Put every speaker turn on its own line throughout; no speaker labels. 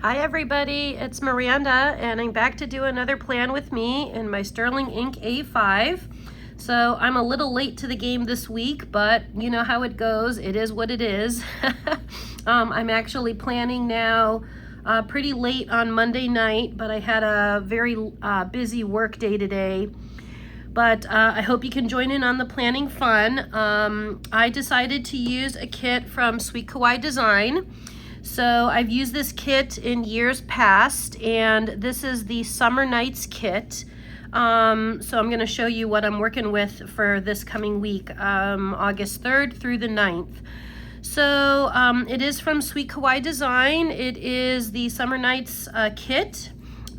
Hi everybody, it's Miranda and I'm back to do another plan with me in my Sterling Ink A5. So I'm a little late to the game this week, but you know how it goes. It is what it is. I'm actually planning now pretty late on Monday night, but I had a very busy work day today. But I hope you can join in on the planning fun. I decided to use a kit from Sweet Kawaii Design. So I've used this kit in years past, and this is the Summer Nights kit. So I'm going to show you what I'm working with for this coming week, August 3rd through the 9th. So it is from Sweet Kawaii Design. It is the Summer Nights kit.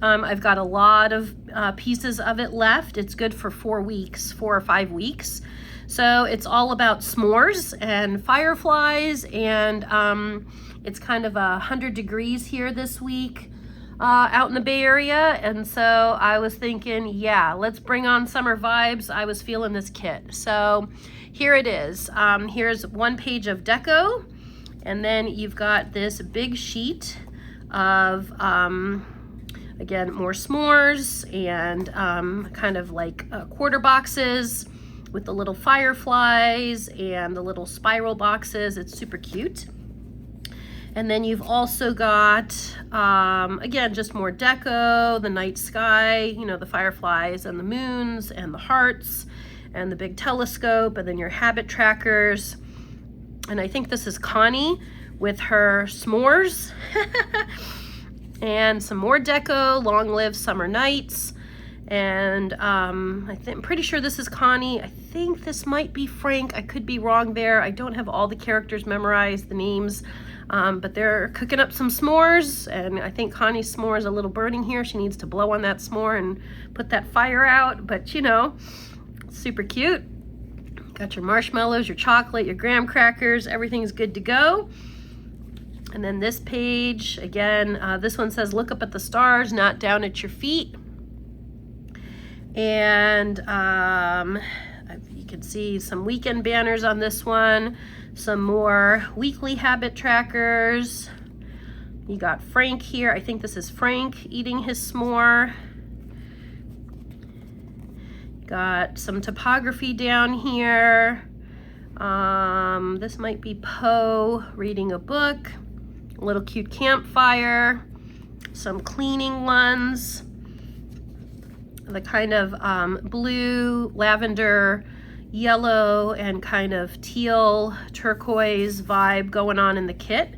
I've got a lot of pieces of it left. It's good for 4 or 5 weeks. So it's all about s'mores and fireflies, and it's kind of 100 degrees here this week out in the Bay Area. And so I was thinking, yeah, let's bring on summer vibes. I was feeling this kit. So here it is. Here's one page of deco. And then you've got this big sheet of, again, more s'mores and kind of like quarter boxes with the little fireflies and the little spiral boxes. It's super cute. And then you've also got, again, just more deco, the night sky, you know, the fireflies and the moons and the hearts and the big telescope, and then your habit trackers. And I think this is Connie with her s'mores. And some more deco, long live summer nights. And I'm pretty sure this is Connie. I think this might be Frank. I could be wrong there. I don't have all the characters memorized, the names. But they're cooking up some s'mores, and I think Connie's s'more is a little burning here. She needs to blow on that s'more and put that fire out, but you know, super cute. Got your marshmallows, your chocolate, your graham crackers, everything's good to go. And then this page, again, this one says, look up at the stars, not down at your feet. And you can see some weekend banners on this one. Some more weekly habit trackers. You got Frank here. I think this is Frank eating his s'more. Got some topography down here. This might be Poe reading a book. A little cute campfire. Some cleaning ones. The kind of blue, lavender, yellow, and kind of teal turquoise vibe going on in the kit.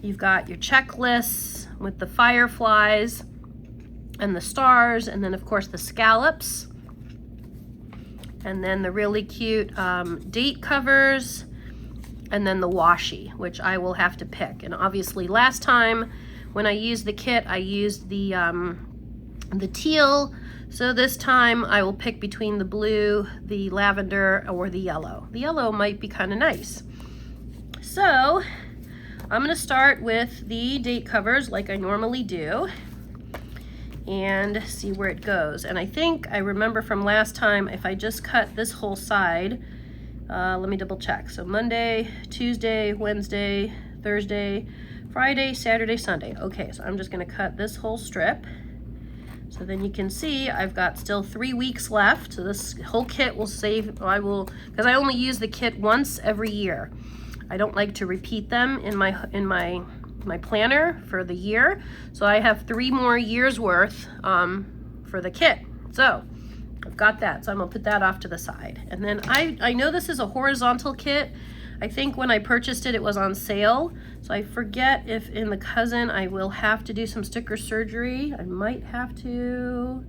You've got your checklists with the fireflies and the stars, and then of course the scallops, and then the really cute date covers, and then the washi, which I will have to pick. And obviously last time when I used the kit, I used the teal. So this time I will pick between the blue, the lavender, or the yellow. The yellow might be kind of nice. So I'm going to start with the date covers like I normally do and see where it goes. And I think I remember from last time, if I just cut this whole side, let me double check. So Monday, Tuesday, Wednesday, Thursday, Friday, Saturday, Sunday. Okay, so I'm just going to cut this whole strip. So then you can see I've got still 3 weeks left. So this whole kit will save, because I only use the kit once every year. I don't like to repeat them in my planner for the year. So I have 3 more years worth for the kit. So I've got that. So I'm gonna put that off to the side. And then I know this is a horizontal kit. I think when I purchased it, it was on sale. So I forget if in the cousin I will have to do some sticker surgery. I might have to,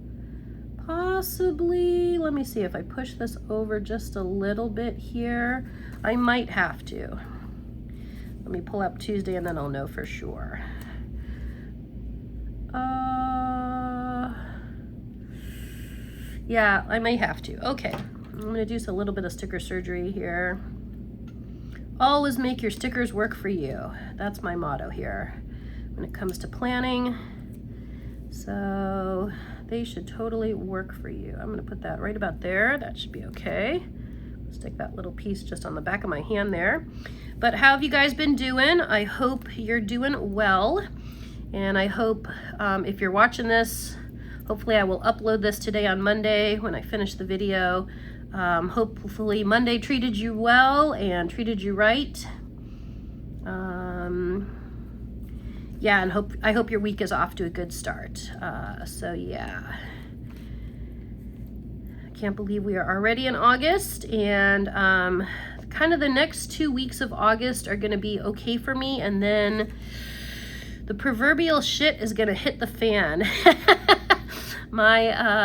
possibly. Let me see if I push this over just a little bit here. I might have to. Let me pull up Tuesday and then I'll know for sure. Yeah, I may have to. Okay, I'm gonna do a little bit of sticker surgery here. Always make your stickers work for you. That's my motto here when it comes to planning. So they should totally work for you. I'm gonna put that right about there. That should be okay. Stick that little piece just on the back of my hand there. But how have you guys been doing? I hope you're doing well. And I hope if you're watching this, hopefully I will upload this today on Monday when I finish the video. Hopefully Monday treated you well and treated you right. Yeah, and I hope your week is off to a good start. So yeah, I can't believe we are already in August, and kind of the next 2 weeks of August are going to be okay for me, and then the proverbial shit is going to hit the fan. My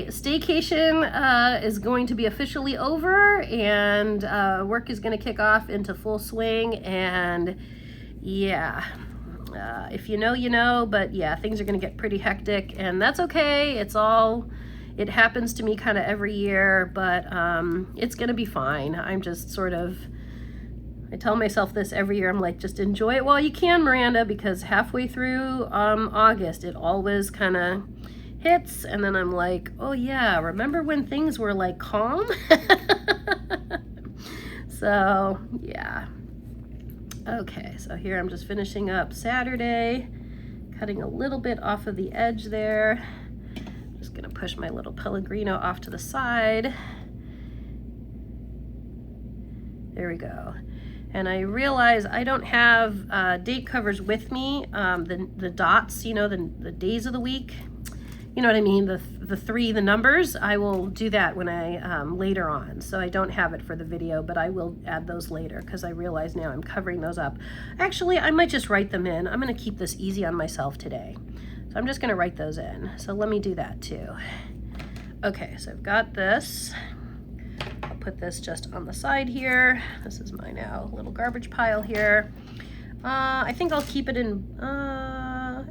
staycation is going to be officially over, and work is going to kick off into full swing, and yeah, if you know, you know, but yeah, things are going to get pretty hectic, and that's okay. It happens to me kind of every year, but it's going to be fine. I'm just sort of, I tell myself this every year. I'm like, just enjoy it while you can, Miranda, because halfway through August, it always kind of hits, and then I'm like, oh yeah, remember when things were like calm? So yeah. Okay, so here I'm just finishing up Saturday, cutting a little bit off of the edge there. Just gonna push my little Pellegrino off to the side. There we go. And I realize I don't have date covers with me, the dots, you know, the days of the week. You know what I mean? The numbers, I will do that when I, later on. So I don't have it for the video, but I will add those later because I realize now I'm covering those up. Actually, I might just write them in. I'm gonna keep this easy on myself today. So I'm just gonna write those in. So let me do that too. Okay, so I've got this. I'll put this just on the side here. This is my now little garbage pile here. I think I'll keep it in,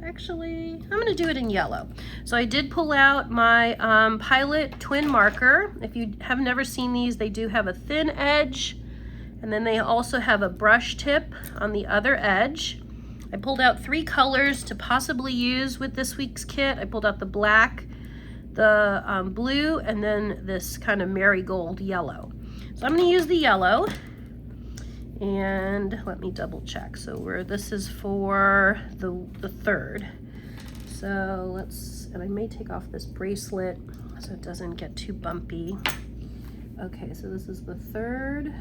actually, I'm gonna do it in yellow. So I did pull out my Pilot twin marker. If you have never seen these, they do have a thin edge, and then they also have a brush tip on the other edge. I pulled out 3 colors to possibly use with this week's kit. I pulled out the black, the blue, and then this kind of marigold yellow. So I'm gonna use the yellow. And let me double check. So this is for the 3rd. So and I may take off this bracelet so it doesn't get too bumpy. Okay, so this is the 3rd,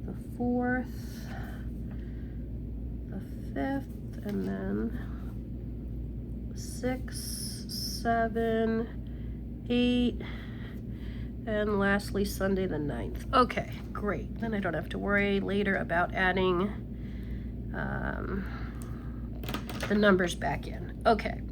the 4th, the 5th, and then 6, 7, 8, and lastly Sunday the 9th. Okay, great. Then I don't have to worry later about adding the numbers back in. Okay,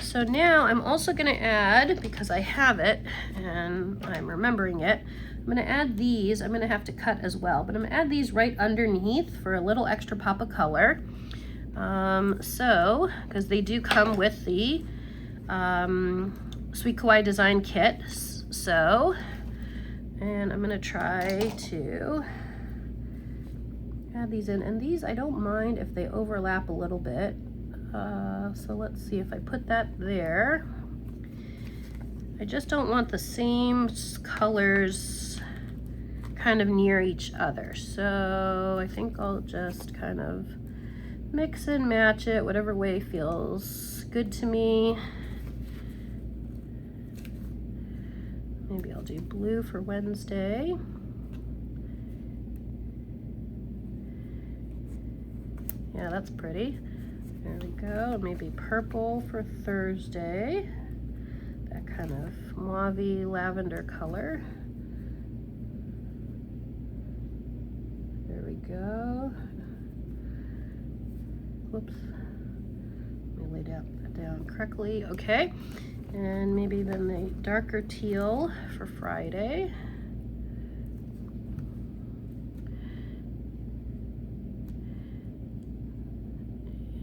so now I'm also gonna add, because I have it and I'm remembering it, I'm gonna add these. I'm gonna have to cut as well, but I'm gonna add these right underneath for a little extra pop of color. So, because they do come with the Sweet Kawaii Design kit. So, and I'm gonna try to add these in, and these I don't mind if they overlap a little bit. So let's see if I put that there. I just don't want the same colors kind of near each other. So I think I'll just kind of mix and match it whatever way feels good to me. Maybe I'll do blue for Wednesday. Yeah, that's pretty. There we go. Maybe purple for Thursday. That kind of mauve-y lavender color. There we go. Whoops. Let me lay that down correctly. Okay. And maybe then the darker teal for Friday.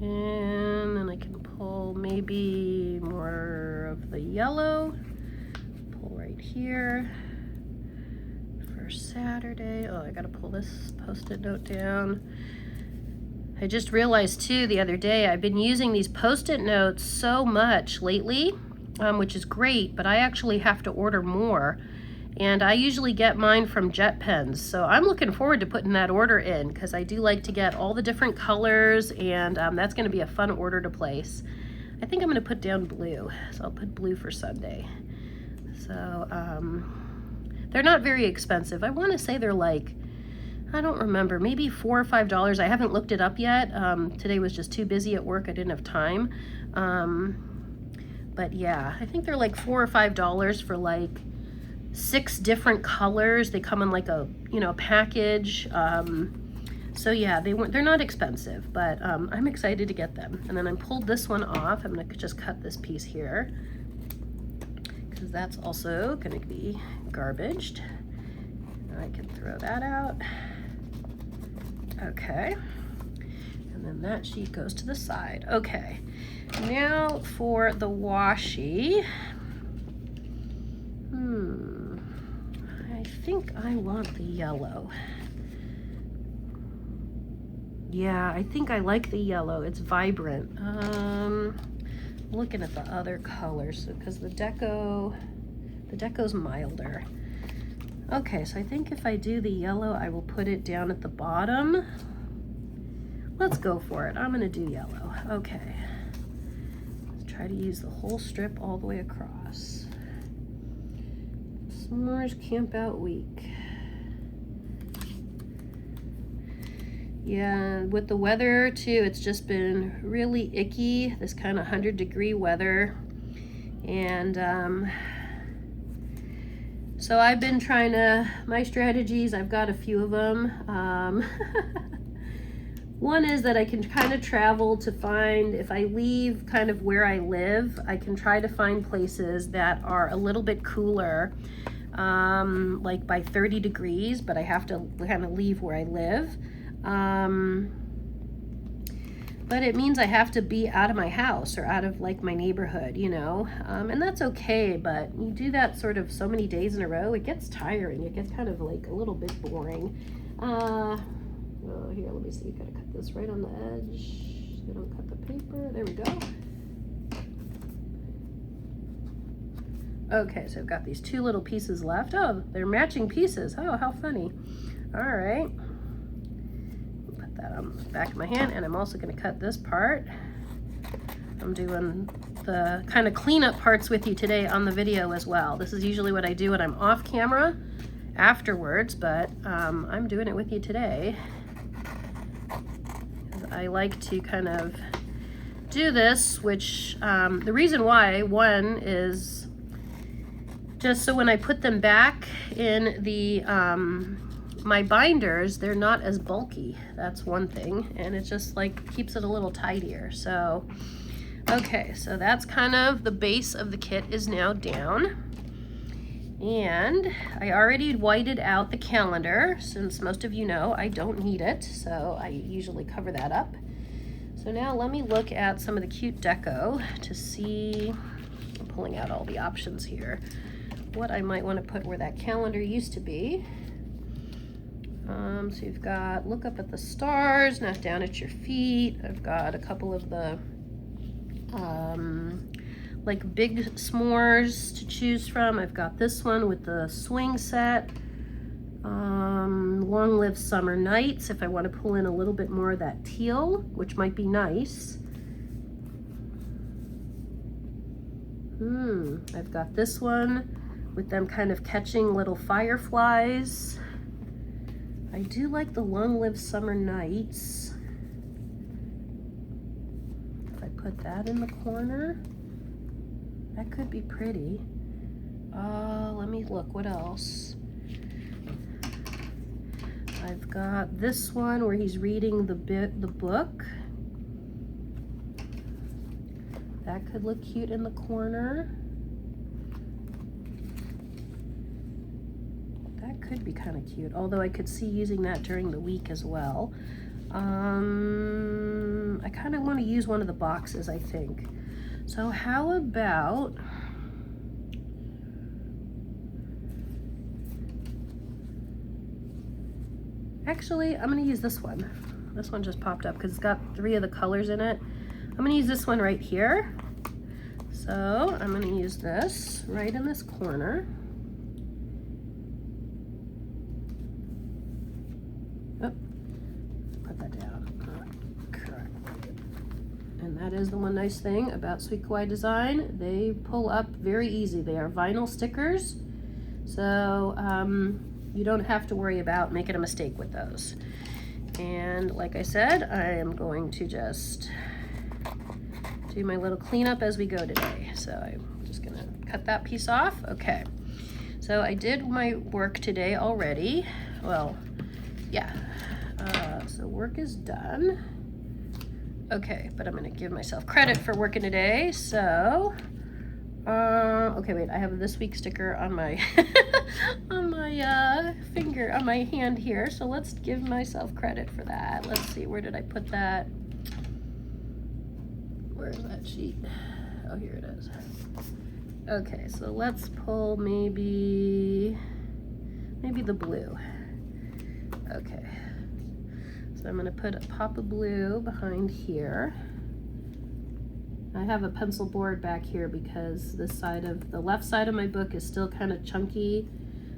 And then I can pull maybe more of the yellow. Pull right here for Saturday. Oh, I gotta pull this Post-it note down. I just realized too the other day, I've been using these Post-it notes so much lately, which is great, but I actually have to order more. And I usually get mine from Jet Pens, so I'm looking forward to putting that order in because I do like to get all the different colors, and that's going to be a fun order to place. I think I'm going to put down blue, so I'll put blue for Sunday. So they're not very expensive. I want to say they're like, I don't remember, maybe $4 or $5. I haven't looked it up yet. Today was just too busy at work. I didn't have time. But yeah, I think they're like $4 or $5 for like 6 different colors. They come in like a, you know, package. So yeah, they're not expensive, but I'm excited to get them. And then I pulled this one off. I'm gonna just cut this piece here because that's also gonna be garbaged. I can throw that out. Okay. And then that sheet goes to the side. Okay. Now for the washi. I think I want the yellow. Yeah, I think I like the yellow. It's vibrant. Looking at the other colors because the deco's milder. Okay, so I think if I do the yellow, I will put it down at the bottom. Let's go for it. I'm gonna do yellow. Okay. Let's try to use the whole strip all the way across. S'mores Camp Out Week. Yeah, with the weather too, it's just been really icky, this kind of 100-degree weather. And so I've been trying to, my strategies, I've got a few of them. One is that I can kind of travel to find, if I leave kind of where I live, I can try to find places that are a little bit cooler, like by 30 degrees, but I have to kind of leave where I live. But it means I have to be out of my house or out of like my neighborhood, you know, and that's okay, but you do that sort of so many days in a row, it gets tiring. It gets kind of like a little bit boring. Oh, here, let me see. Gotta cut this right on the edge so I don't cut the paper. There we go. Okay, so I've got these 2 little pieces left. Oh, they're matching pieces. Oh, how funny. All right. Put that on the back of my hand, and I'm also going to cut this part. I'm doing the kind of cleanup parts with you today on the video as well. This is usually what I do when I'm off camera afterwards, but I'm doing it with you today. I like to kind of do this, which the reason why, one, is just so when I put them back in the my binders, they're not as bulky. That's one thing, and it just like keeps it a little tidier. So okay, so that's kind of the base of the kit is now down. And I already whited out the calendar, since most of you know I don't need it, so I usually cover that up. So now let me look at some of the cute deco to see, I'm pulling out all the options here, what I might want to put where that calendar used to be. So you've got look up at the stars, not down at your feet. I've got a couple of the like big s'mores to choose from. I've got this one with the swing set. Long Live Summer Nights, if I want to pull in a little bit more of that teal, which might be nice. I've got this one with them kind of catching little fireflies. I do like the Long Live Summer Nights. If I put that in the corner, that could be pretty. Let me look, what else? I've got this one where he's reading the book. That could look cute in the corner. That could be kind of cute, although I could see using that during the week as well. I kind of want to use one of the boxes, I think. So how about, actually, I'm going to use this one. This one just popped up because it's got 3 of the colors in it. I'm going to use this one right here. So I'm going to use this right in this corner. And that is the one nice thing about Sweet Kawaii Design. They pull up very easy. They are vinyl stickers, so you don't have to worry about making a mistake with those. And like I said, I am going to just do my little cleanup as we go today. So I'm just gonna cut that piece off. Okay, so I did my work today already. Well, yeah, so work is done. Okay, but I'm gonna give myself credit for working today. So, okay, wait, I have this week's sticker on my on my finger, on my hand here. So let's give myself credit for that. Let's see, where did I put that? Where's that sheet? Oh, here it is. Okay, so let's pull maybe the blue. Okay. So I'm going to put a pop of blue behind here. I have a pencil board back here because this side of the left side of my book is still kind of chunky.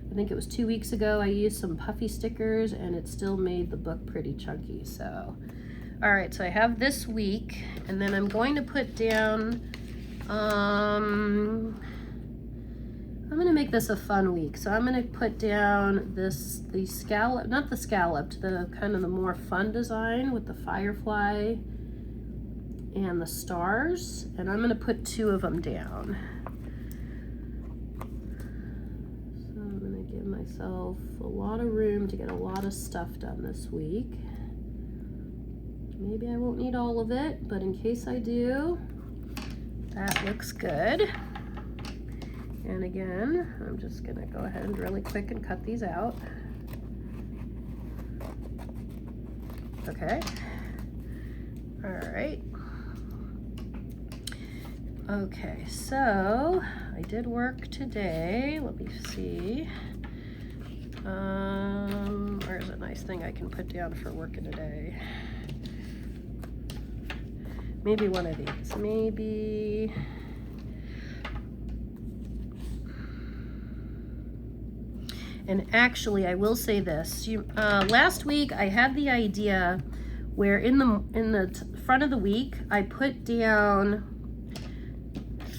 I think it was 2 weeks ago I used some puffy stickers and it still made the book pretty chunky. So, all right, so I have this week, and then I'm going to put down, I'm gonna make this a fun week. So I'm gonna put down the scallop, not the scalloped, the kind of the more fun design with the firefly and the stars. And I'm gonna put 2 of them down. So I'm gonna give myself a lot of room to get a lot of stuff done this week. Maybe I won't need all of it, but in case I do, that looks good. And again, I'm just gonna go ahead and really quick and cut these out. Okay. All right. Okay, so I did work today. Let me see. Where's a nice thing I can put down for working today? Maybe one of these. Maybe. And actually, I will say this. Last week, I had the idea where in the front of the week, I put down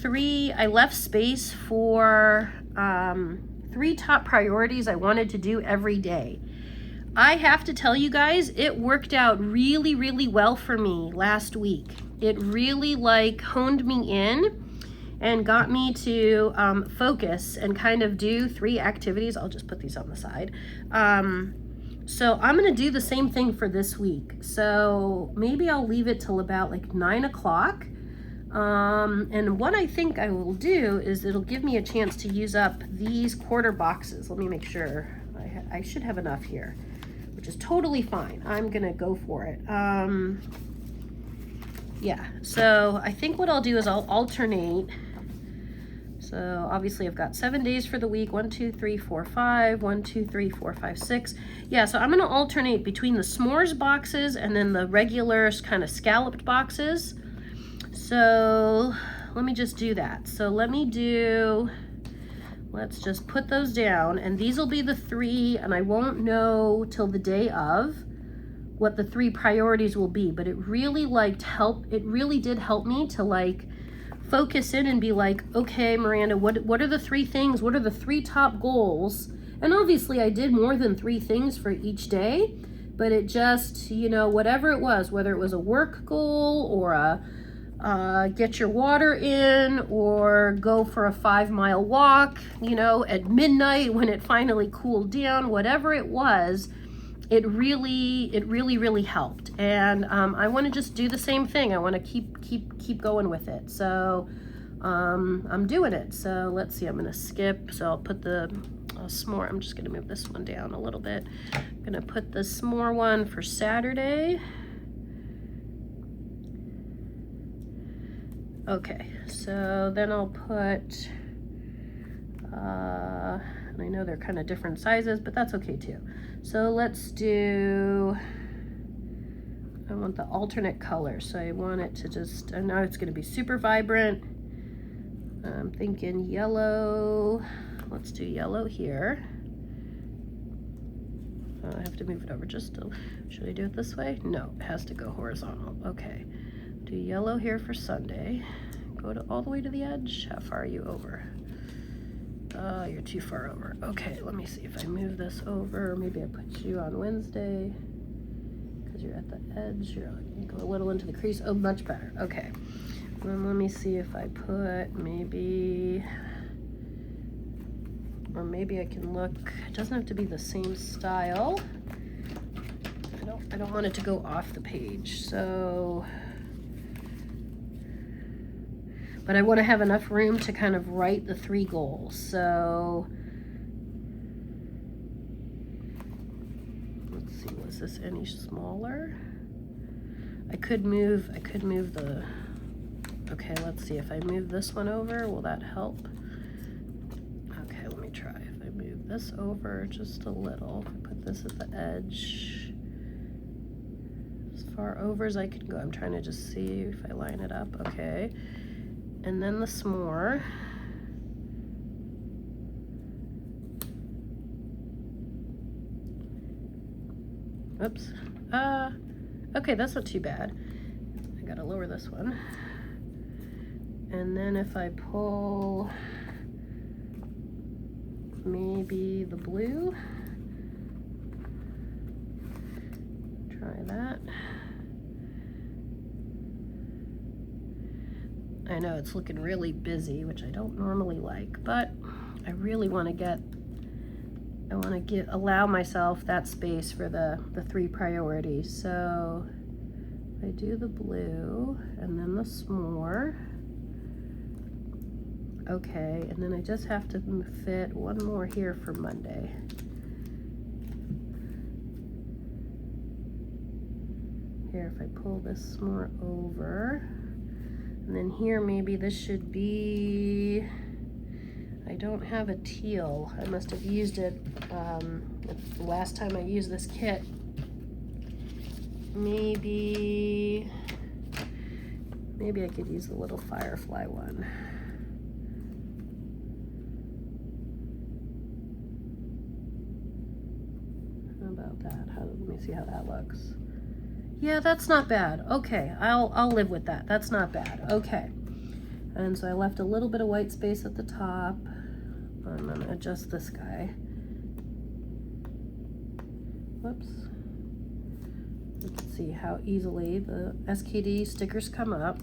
3, I left space for 3 top priorities I wanted to do every day. I have to tell you guys, it worked out really, really well for me last week. It really honed me in and got me to focus and kind of do 3 activities. I'll just put these on the side. So I'm gonna do the same thing for this week. So maybe I'll leave it till about 9 o'clock. And what I think I will do is it'll give me a chance to use up these quarter boxes. Let me make sure. I should have enough here, which is totally fine. I'm gonna go for it. Yeah, so I think what I'll do is I'll alternate. So obviously I've got 7 days for the week. 1, 2, 3, 4, 5. 1, 2, 3, 4, 5, 6. Yeah, so I'm gonna alternate between the s'mores boxes and then the regular kind of scalloped boxes. So let me just do that. So let's just put those down, and these will be the 3, and I won't know till the day of what the 3 priorities will be, but it really did help me to focus in and be okay, Miranda, what are the 3 things? What are the 3 top goals? And obviously I did more than 3 things for each day, but it just, whatever it was, whether it was a work goal or a get your water in or go for a 5-mile walk, at midnight when it finally cooled down, whatever it was, it really helped. And I want to just do the same thing. I want to keep going with it. So I'm doing it. So let's see, I'm going to skip. So I'll put the s'more. I'm just going to move this one down a little bit. I'm going to put the s'more one for Saturday. Okay, so then I'll put, and I know they're kind of different sizes, but that's okay too. So let's do, I want the alternate color. So I want it to just, and now it's gonna be super vibrant. I'm thinking yellow. Let's do yellow here. I have to move it over just to, should I do it this way? No, it has to go horizontal. Okay. Do yellow here for Sunday. Go all the way to the edge. How far are you over? Oh, you're too far over. Okay, let me see if I move this over. Maybe I put you on Wednesday because you're at the edge. You go a little into the crease. Oh, much better. Okay. Then let me see if I put maybe, or maybe I can look. It doesn't have to be the same style. I don't want it to go off the page. So. But I want to have enough room to kind of write the 3 goals. So let's see, was this any smaller? I could move the, okay, let's see if I move this one over, will that help? Okay, let me try. If I move this over just a little, if I put this at the edge, as far over as I can go. I'm trying to just see if I line it up, okay. And then the s'more. Oops. Okay, that's not too bad. I gotta lower this one. And then if I pull maybe the blue, try that. I know it's looking really busy, which I don't normally like, but I really want to allow myself that space for the 3 priorities. So I do the blue and then the s'more. Okay, and then I just have to fit one more here for Monday. Here, if I pull this s'more over, and then here, maybe this should be, I don't have a teal. I must have used it the last time I used this kit. Maybe I could use the little firefly one. How about that? Let me see how that looks. Yeah, that's not bad. Okay, I'll live with that. That's not bad. Okay. And so I left a little bit of white space at the top. I'm gonna adjust this guy. Whoops. You can see how easily the SKD stickers come up.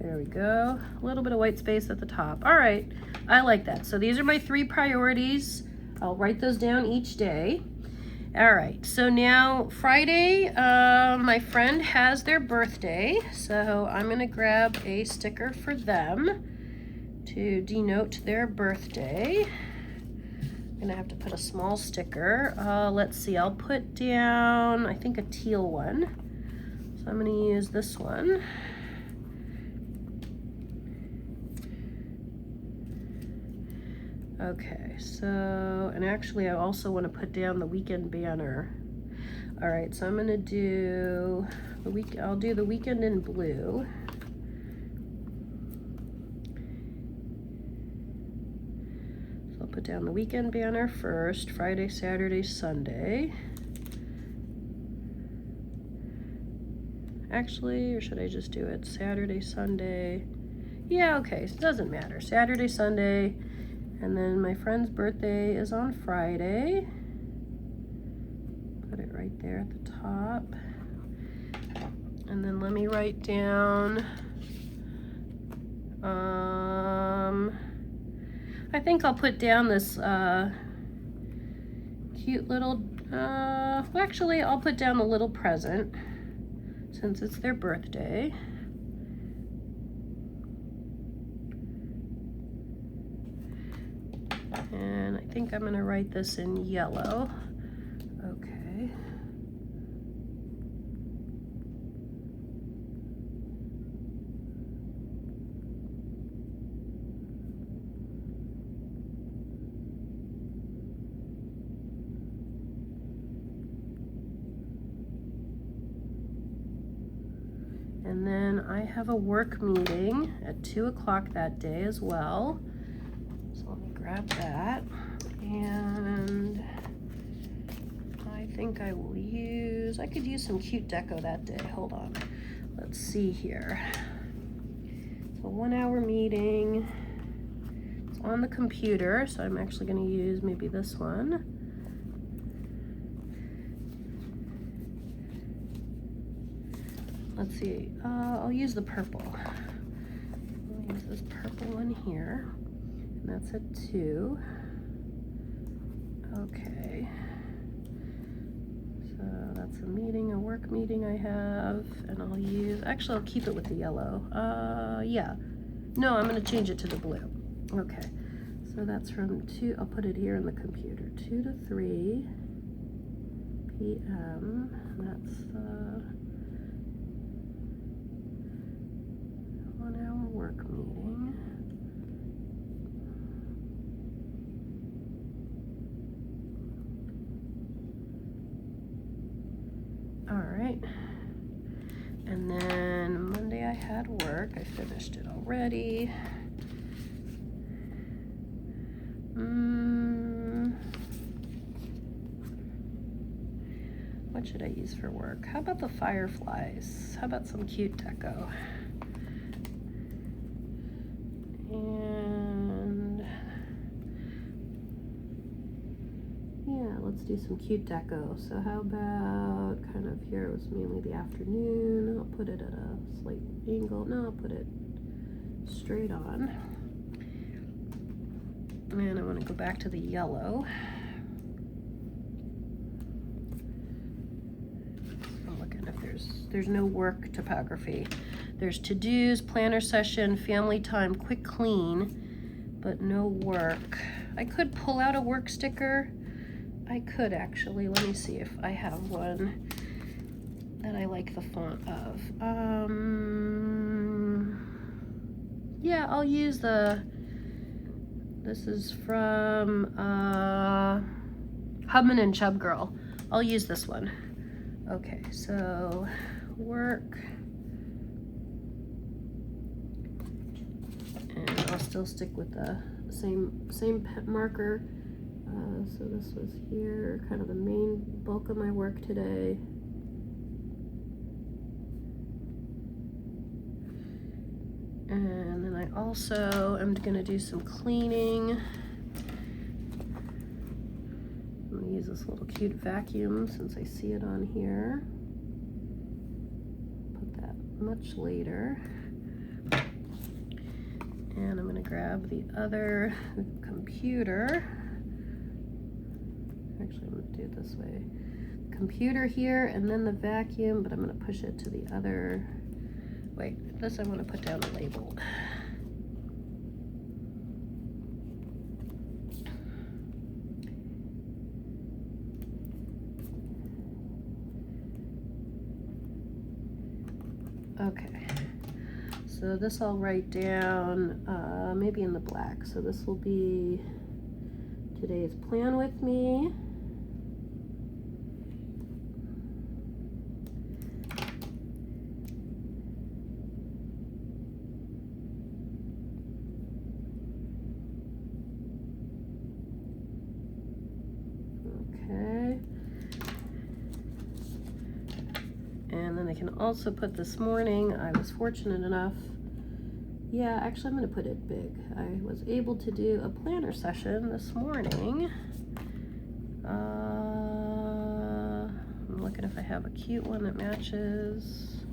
There we go. A little bit of white space at the top. All right, I like that. So these are my 3 priorities. I'll write those down each day. All right, so now Friday, my friend has their birthday, so I'm gonna grab a sticker for them to denote their birthday. I'm gonna have to put a small sticker. Let's see, I'll put down, I think, a teal one. So I'm gonna use this one. Okay, so, and actually I also want to put down the weekend banner. All right, so I'm going to do I'll do the weekend in blue. So I'll put down the weekend banner first, Friday, Saturday, Sunday. Actually, or should I just do it Saturday, Sunday? Yeah, okay, so it doesn't matter. Saturday, Sunday. And then my friend's birthday is on Friday. Put it right there at the top. And then let me write down, I think I'll put down this cute little, well, actually I'll put down a little present since it's their birthday. And I think I'm gonna write this in yellow. Okay. And then I have a work meeting at 2 o'clock that day as well. So let me grab that. And I think I will use, I could use some cute deco that day. Hold on. Let's see here. It's a 1 hour meeting. It's on the computer, so I'm actually going to use maybe this one. Let's see. I'll use the purple. I'll use this purple one here. And that's a 2. Okay. So that's a meeting, a work meeting I have, and I'll use, actually I'll keep it with the yellow. Yeah. No, I'm gonna change it to the blue. Okay. So that's from 2, I'll put it here in the computer. 2 to 3 p.m. That's the 1 hour work meeting. All right, and then Monday I had work. I finished it already. What should I use for work? How about the fireflies? How about some cute deco? And yeah, let's do some cute deco. So how about kind of here, it was mainly the afternoon. I'll put it at a slight angle. No, I'll put it straight on. And I want to go back to the yellow. I'm looking if there's no work topography. There's to-dos, planner session, family time, quick clean, but no work. I could pull out a work sticker. I could actually. Let me see if I have one that I like the font of. Yeah, I'll use this is from Hubman and Chub Girl. I'll use this one. Okay, so work. And I'll still stick with the same marker. So this was here, kind of the main bulk of my work today. And then I also am gonna do some cleaning. I'm gonna use this little cute vacuum since I see it on here. Put that much later. And I'm gonna grab the other computer. Actually, I'm gonna do it this way. Computer here, and then the vacuum, but I'm gonna push it to the other. Wait, this I wanna put down a label. Okay, so this I'll write down, maybe in the black. So this will be today's plan with me. Okay. And then I can also put this morning, I was fortunate enough, yeah, actually I'm gonna put it big. I was able to do a planner session this morning. I'm looking if I have a cute one that matches.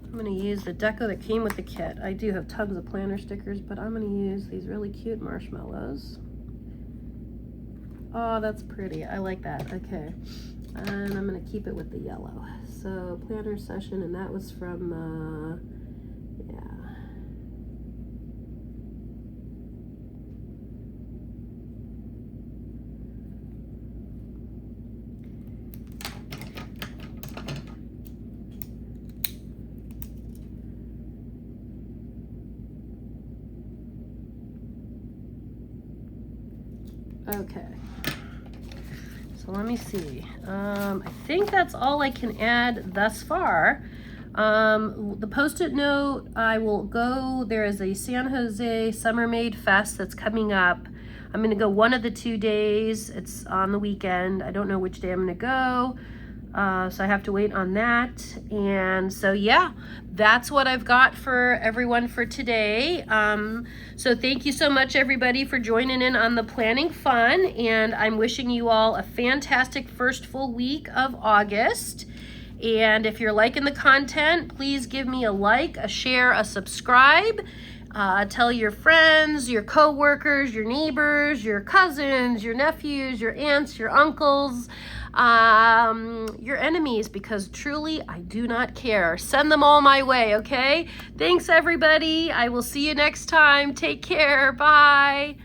I'm gonna use the deco that came with the kit. I do have tons of planner stickers, but I'm gonna use these really cute marshmallows. Oh, that's pretty. I like that. Okay. And I'm going to keep it with the yellow. So, planner session, and that was from, yeah. Okay. So let me see. I think that's all I can add thus far. The post-it note, I will go, there is a San Jose Summer Made Fest that's coming up. I'm gonna go one of the 2 days. It's on the weekend. I don't know which day I'm gonna go. So I have to wait on that. And so yeah, that's what I've got for everyone for today. So thank you so much everybody for joining in on the planning fun, and I'm wishing you all a fantastic first full week of August. And if you're liking the content, please give me a like, a share, a subscribe. Tell your friends, your co-workers, your neighbors, your cousins, your nephews, your aunts, your uncles, your enemies, because truly I do not care. Send them all my way, okay? Thanks everybody. I will see you next time. Take care. Bye.